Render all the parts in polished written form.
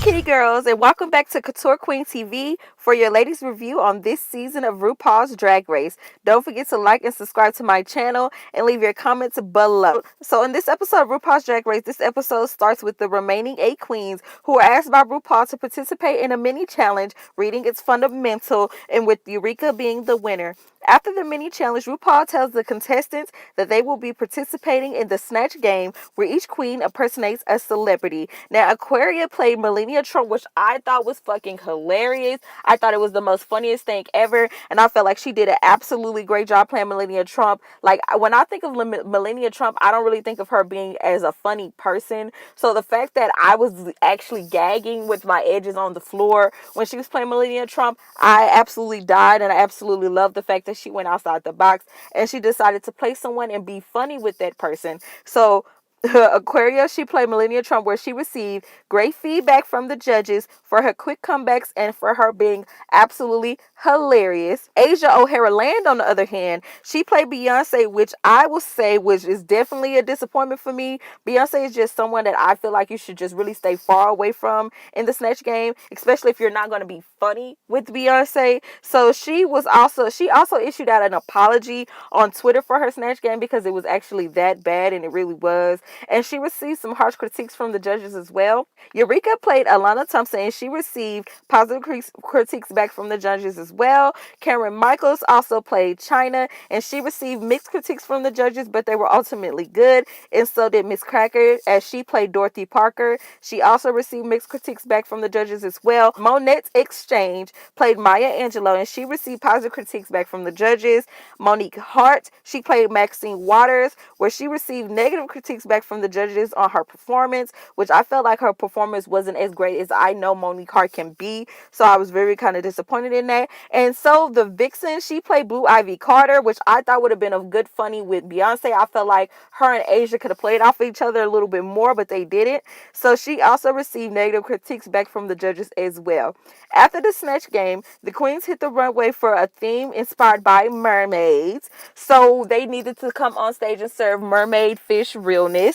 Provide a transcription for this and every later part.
Kitty Girls, and welcome back to Couture Queen TV for your latest review on this season of Rupaul'S Drag Race. Don't forget to like and subscribe to my channel and leave your comments below. So in this episode of Rupaul'S Drag Race, this episode starts with the remaining 8 queens who are asked by RuPaul to participate in a mini challenge, reading its fundamental, and with Eureka being the winner. After the mini challenge, RuPaul tells the contestants that they will be participating in the Snatch game where each queen impersonates a celebrity. Now, Aquaria played Melania Trump, which I thought was fucking hilarious. I thought it was the most funniest thing ever, and I felt like she did an absolutely great job playing Melania Trump. Like, when I think of Melania Trump, I don't really think of her being as a funny person. So the fact that I was actually gagging with my edges on the floor when she was playing Melania Trump, I absolutely died, and I absolutely loved the fact that she went outside the box and she decided to play someone and be funny with that person. So Aquaria, she played Melania Trump, where she received great feedback from the judges for her quick comebacks and for her being absolutely hilarious. Asia O'Hara Land, on the other hand, she played Beyonce, which I will say which is definitely a disappointment for me. Beyonce is just someone that I feel like you should just really stay far away from in the Snatch game, especially if you're not going to be funny with Beyonce. So she also issued out an apology on Twitter for her Snatch game because it was actually that bad, and it really was. And she received some harsh critiques from the judges as well. Eureka played Alana Thompson, and she received positive critiques back from the judges as well. Cameron Michaels also played China, and she received mixed critiques from the judges, but they were ultimately good. And so did Miss Cracker, as she played Dorothy Parker. She also received mixed critiques back from the judges as well. Monette's Exchange played Maya Angelou, and she received positive critiques back from the judges. Monique Hart, she played Maxine Waters, where she received negative critiques back from the judges on her performance, which I felt like her performance wasn't as great as I know Monique Hart can be. So I was very kind of disappointed in that. And so the Vixen, she played Blue Ivy Carter, which I thought would have been a good funny with Beyonce. I felt like her and Asia could have played off each other a little bit more, but they didn't. So she also received negative critiques back from the judges as well. After the Snatch game, the queens hit the runway for a theme inspired by mermaids. So they needed to come on stage and serve mermaid fish realness.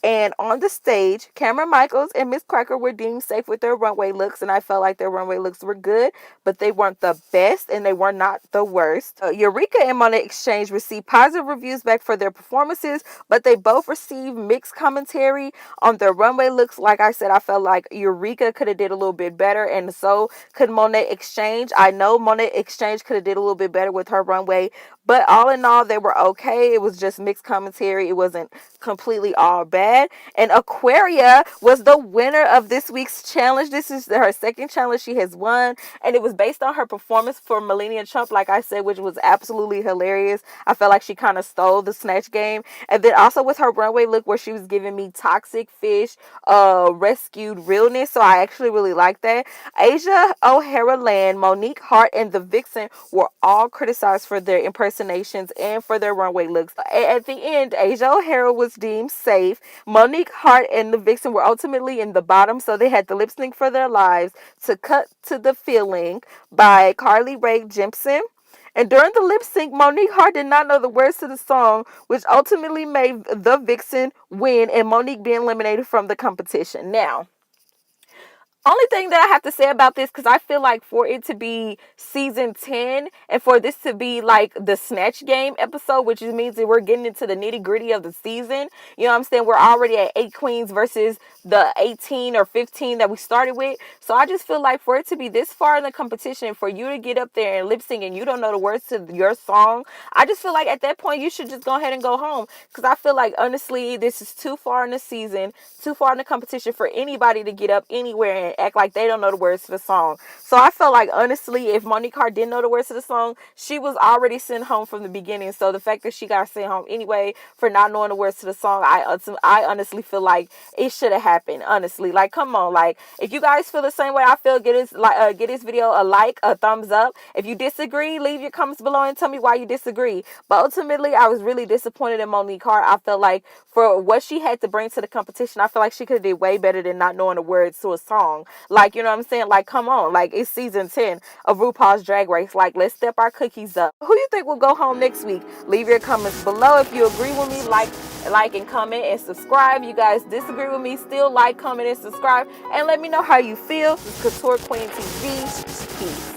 And on the stage, Cameron Michaels and Miss Cracker were deemed safe with their runway looks, and I felt like their runway looks were good, but they weren't the best, and they were not the worst. Eureka and Monet Exchange received positive reviews back for their performances, but they both received mixed commentary on their runway looks. Like I said, I felt like Eureka could have did a little bit better, and so could Monet Exchange. I know Monet Exchange could have did a little bit better with her runway, but all in all, they were okay. It was just mixed commentary. It wasn't completely all bad. And Aquaria was the winner of this week's challenge. This is her second challenge she has won, and it was based on her performance for Melania Trump, like I said, which was absolutely hilarious. I felt like she kind of stole the Snatch game. And then also with her runway look, where she was giving me toxic fish, rescued realness. So I actually really like that. Asia O'Hara Land, Monique Hart, and the Vixen were all criticized for their impersonations and for their runway looks. At the end, Asia O'Hara was deemed safe. Monique Hart and the Vixen were ultimately in the bottom, so they had to lip sync for their lives to Cut to the Feeling by Carly Rae Jepsen. And during the lip sync, Monique Hart did not know the words to the song, which ultimately made the Vixen win and Monique be eliminated from the competition. Now, only thing that I have to say about this, because I feel like for it to be season 10 and for this to be like the Snatch game episode, which means that we're getting into the nitty gritty of the season, you know what I'm saying? We're already at 8 queens versus the 18 or 15 that we started with. So I just feel like for it to be this far in the competition, for you to get up there and lip sync and you don't know the words to your song, I just feel like at that point you should just go ahead and go home. Because I feel like honestly, this is too far in the season, too far in the competition for anybody to get up anywhere and act like they don't know the words to the song. So I felt like honestly, if Monique Hart didn't know the words to the song, she was already sent home from the beginning. So the fact that she got sent home anyway for not knowing the words to the song, I honestly feel like it should have happened. Honestly, like come on, like if you guys feel the same way I feel, get this video a like, a thumbs up. If you disagree, leave your comments below and tell me why you disagree. But ultimately, I was really disappointed in Monique Hart. I felt like for what she had to bring to the competition, I feel like she could have did way better than not knowing the words to a song. Like, you know what I'm saying? Like, come on. Like, it's season 10 of RuPaul's Drag Race. Like, let's step our cookies up. Who you think will go home next week? Leave your comments below. If you agree with me, like and comment and subscribe. You guys disagree with me, still like, comment, and subscribe. And let me know how you feel. This is Couture Queen TV. Peace.